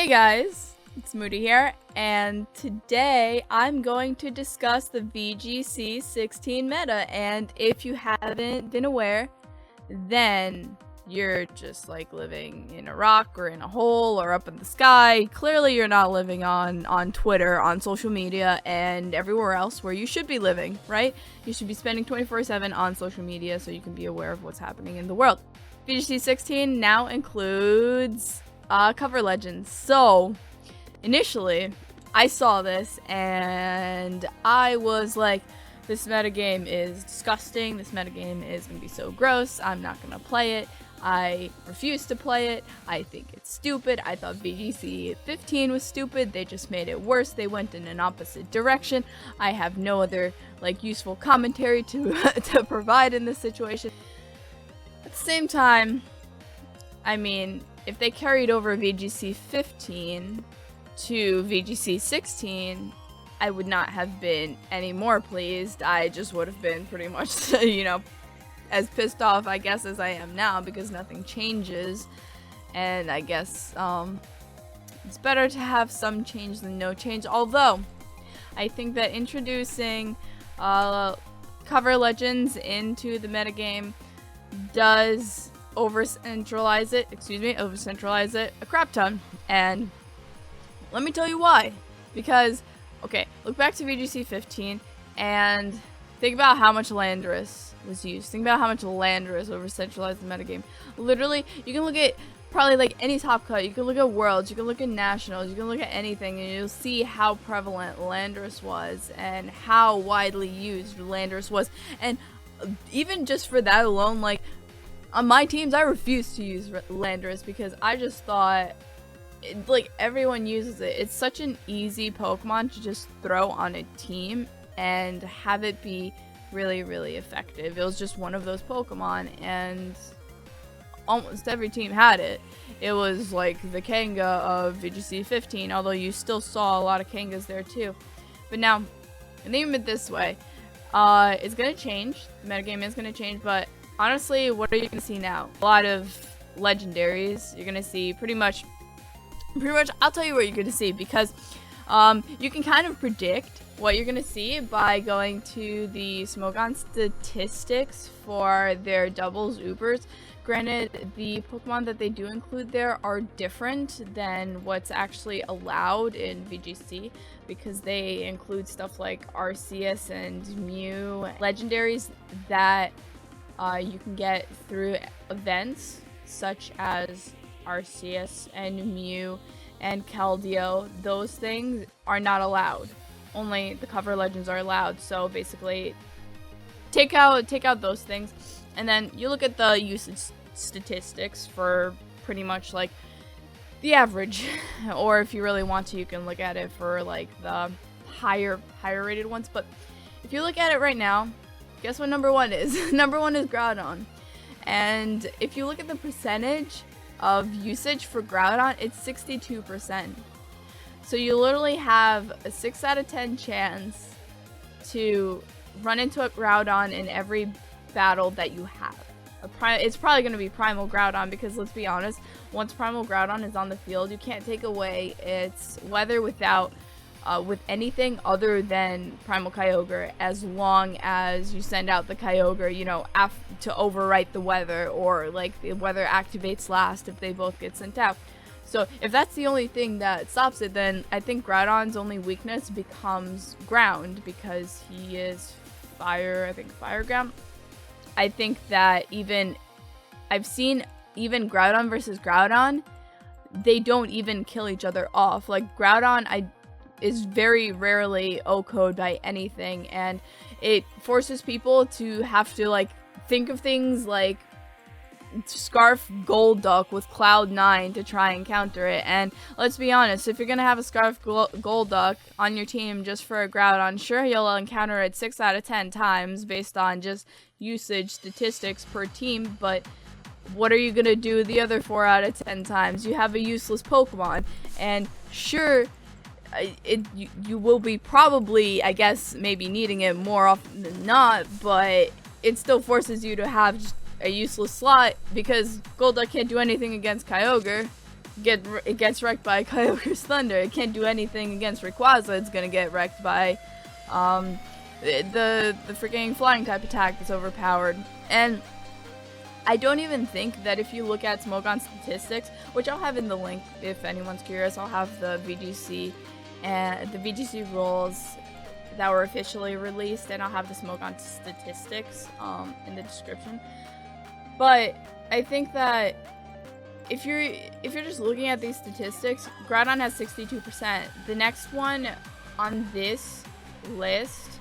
Hey guys, it's Mooty here, and today I'm going to discuss the VGC 16 meta, and if you haven't been aware, then you're just like living in a rock or in a hole or up in the sky. Clearly you're not living on Twitter, on social media, and everywhere else where you should be living, right? You should be spending 24/7 on social media so you can be aware of what's happening in the world. VGC 16 now includes cover legends. So initially I saw this and I was like, this metagame is disgusting, this metagame is gonna be so gross, I'm not gonna play it, I refuse to play it, I think it's stupid, I thought VGC 15 was stupid, they just made it worse, they went in an opposite direction, I have no other like useful commentary to provide in this situation. At the same time, I mean, if they carried over VGC 15 to VGC 16, I would not have been any more pleased. I just would have been pretty much, you know, as pissed off, I guess, as I am now, because nothing changes. And I guess it's better to have some change than no change. Although, I think that introducing cover legends into the metagame does over-centralize it a crap ton. And let me tell you why. Because, okay, look back to VGC 15 and think about how much Landorus was used. Think about how much Landorus over-centralized the metagame. Literally, you can look at probably like any top cut, you can look at Worlds, you can look at Nationals, you can look at anything, and you'll see how prevalent Landorus was and how widely used Landorus was. And even just for that alone, like, on my teams, I refuse to use Landorus because I just thought, like, everyone uses it. It's such an easy Pokemon to just throw on a team and have it be really, really effective. It was just one of those Pokemon, and almost every team had it. It was like the Kanga of VGC 15, although you still saw a lot of Kangas there too. But now, think of it this way. It's going to change. The metagame is going to change, but honestly, what are you going to see now? A lot of legendaries. You're going to see pretty much, I'll tell you what you're going to see, because you can kind of predict what you're going to see by going to the Smogon statistics for their doubles Ubers. Granted, the Pokemon that they do include there are different than what's actually allowed in VGC, because they include stuff like Arceus and Mew, legendaries that you can get through events such as Arceus and Mew and Keldeo. Those things are not allowed. Only the cover legends are allowed. So basically, take out those things, and then you look at the usage statistics for pretty much like the average, or if you really want to, you can look at it for like the higher rated ones. But if you look at it right now, guess what number one is? Number one is Groudon. And if you look at the percentage of usage for Groudon, it's 62%. So you literally have a 6 out of 10 chance to run into a Groudon in every battle that you have. It's probably going to be Primal Groudon, because let's be honest, once Primal Groudon is on the field, you can't take away its weather without with anything other than Primal Kyogre, as long as you send out the Kyogre, you know, to overwrite the weather, or like the weather activates last if they both get sent out. So if that's the only thing that stops it, then I think Groudon's only weakness becomes ground, because he is fire, I think fire ground. I think that I've seen even Groudon versus Groudon, they don't even kill each other off. Like Groudon, is very rarely O-code by anything, and it forces people to have to like think of things like Scarf Golduck with Cloud9 to try and counter it. And let's be honest, if you're gonna have a Scarf Golduck on your team just for a Groudon, sure, you'll encounter it 6 out of 10 times based on just usage statistics per team, but what are you gonna do the other 4 out of 10 times? You have a useless Pokemon, and sure, you will be probably, I guess, maybe needing it more often than not, but it still forces you to have just a useless slot, because Golduck can't do anything against Kyogre. it gets wrecked by Kyogre's Thunder. It can't do anything against Rayquaza. It's gonna get wrecked by the freaking flying type attack that's overpowered. And I don't even think that if you look at Smogon statistics, which I'll have in the link if anyone's curious, I'll have the VGC and the VGC rules that were officially released, and I'll have the Smogon statistics in the description. But I think that if you're just looking at these statistics, Groudon has 62%. The next one on this list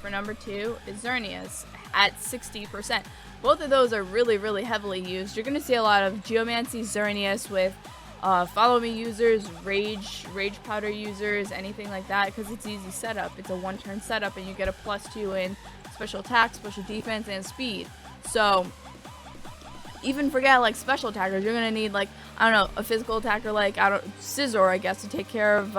for number 2 is Xerneas at 60%. Both of those are really, really heavily used. You're going to see a lot of Geomancy, Xerneas with Follow Me users, Rage Powder users, anything like that, because it's easy setup. It's a one-turn setup, and you get a +2 in special attack, special defense, and speed. So even forget like special attackers, you're gonna need like, I don't know, a physical attacker like Scizor, I guess, to take care of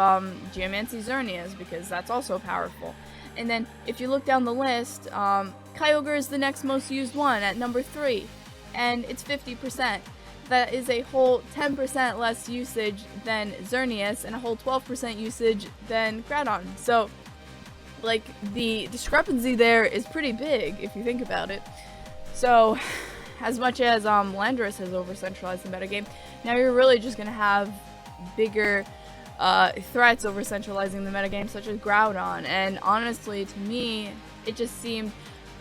Geomancy Xerneas, because that's also powerful. And then if you look down the list, Kyogre is the next most used one at number 3, and it's 50%. That is a whole 10% less usage than Xerneas and a whole 12% usage than Groudon. So like the discrepancy there is pretty big if you think about it. So as much as Landorus has over-centralized the metagame, now you're really just going to have bigger threats over-centralizing the metagame, such as Groudon. And honestly, to me, it just seemed,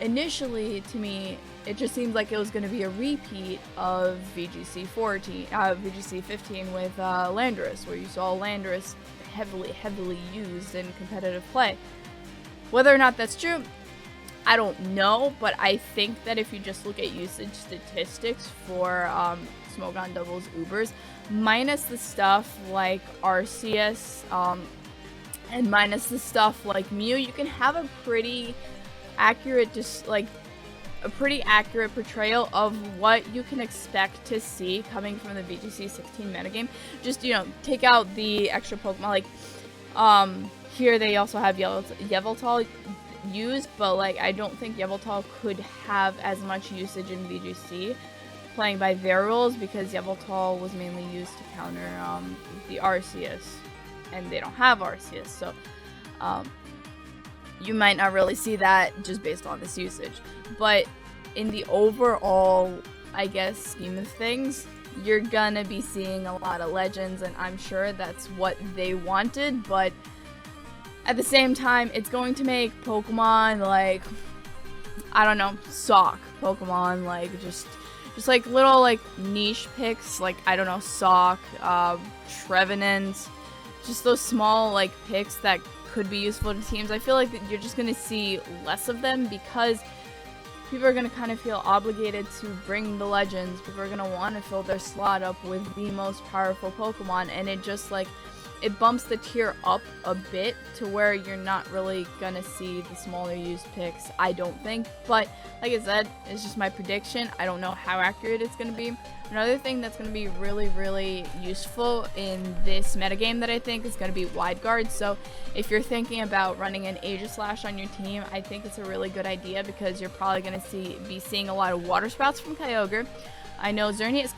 initially to me, it just seemed like it was going to be a repeat of VGC 15 with Landorus, where you saw Landorus heavily used in competitive play. Whether or not that's true, I don't know, but I think that if you just look at usage statistics for Smogon doubles Ubers, minus the stuff like Arceus and minus the stuff like Mew, you can have a pretty accurate, pretty accurate portrayal of what you can expect to see coming from the VGC 16 metagame. Just, you know, take out the extra Pokemon, like here they also have Yveltal used, but like I don't think Yveltal could have as much usage in VGC playing by their rules, because Yveltal was mainly used to counter the Arceus, and they don't have Arceus, so you might not really see that just based on this usage. But in the overall, I guess, scheme of things, you're gonna be seeing a lot of legends, and I'm sure that's what they wanted, but at the same time, it's going to make Pokemon like, I don't know, Sock Pokemon, like just like little like niche picks, like, I don't know, Sock, Trevenant, just those small like picks that could be useful to teams. I feel like that you're just going to see less of them, because people are going to kind of feel obligated to bring the legends. People are going to want to fill their slot up with the most powerful Pokemon, and it just like, it bumps the tier up a bit to where you're not really gonna see the smaller used picks, I don't think. But like I said, it's just my prediction. I don't know how accurate it's gonna be. Another thing that's gonna be really useful in this metagame that I think is gonna be wide guard. So if you're thinking about running an Aegislash on your team, I think it's a really good idea, because you're probably gonna be seeing a lot of Water Spouts from Kyogre. I know Xerneas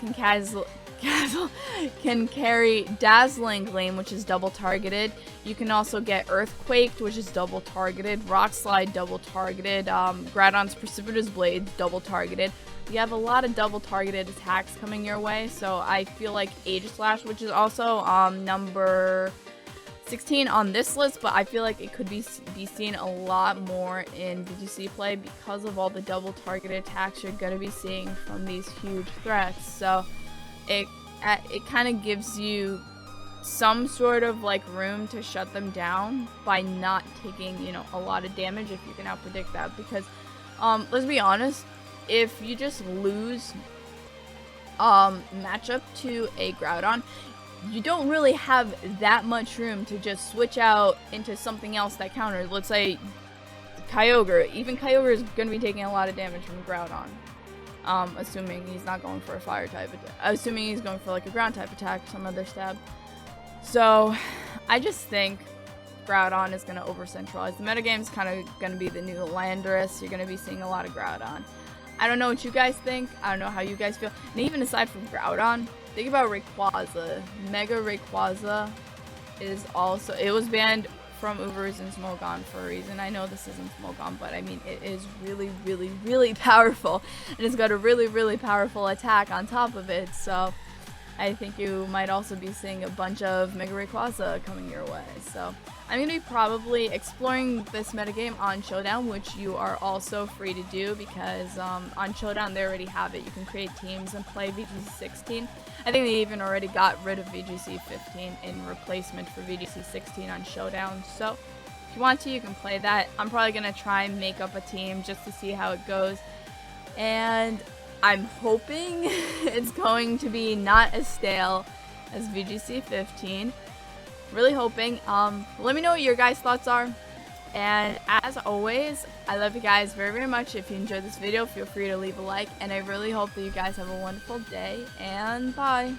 can carry Dazzling Gleam, which is double targeted. You can also get Earthquaked, which is double targeted. Rock Slide, double targeted. Groudon's Precipitous Blade, double targeted. You have a lot of double targeted attacks coming your way, so I feel like Aegislash, which is also number 16 on this list, but I feel like it could be seen a lot more in VGC play because of all the double targeted attacks you're going to be seeing from these huge threats. So it kind of gives you some sort of like room to shut them down by not taking, you know, a lot of damage, if you can out predict that. Because let's be honest, if you just lose matchup to a Groudon, you don't really have that much room to just switch out into something else that counters. Let's say Kyogre. Even Kyogre is going to be taking a lot of damage from Groudon. Assuming he's not going for a fire type attack. Assuming he's going for like a ground type attack, some other stab. So I just think Groudon is going to over-centralize. The metagame's kind of going to be the new Landorus. You're going to be seeing a lot of Groudon. I don't know what you guys think. I don't know how you guys feel. And even aside from Groudon, think about Rayquaza. Mega Rayquaza is also, it was banned from Ubers and Smogon for a reason. I know this isn't Smogon, but I mean, it is really, really, really powerful. And it's got a really, really powerful attack on top of it. So I think you might also be seeing a bunch of Mega Rayquaza coming your way. So I'm going to be probably exploring this metagame on Showdown, which you are also free to do because on Showdown they already have it. You can create teams and play VGC 16. I think they even already got rid of VGC 15 in replacement for VGC 16 on Showdown. So if you want to, you can play that. I'm probably going to try and make up a team just to see how it goes. And I'm hoping it's going to be not as stale as VGC 15. Really hoping. Let me know what your guys' thoughts are. And as always, I love you guys very, very much. If you enjoyed this video, feel free to leave a like. And I really hope that you guys have a wonderful day. And bye.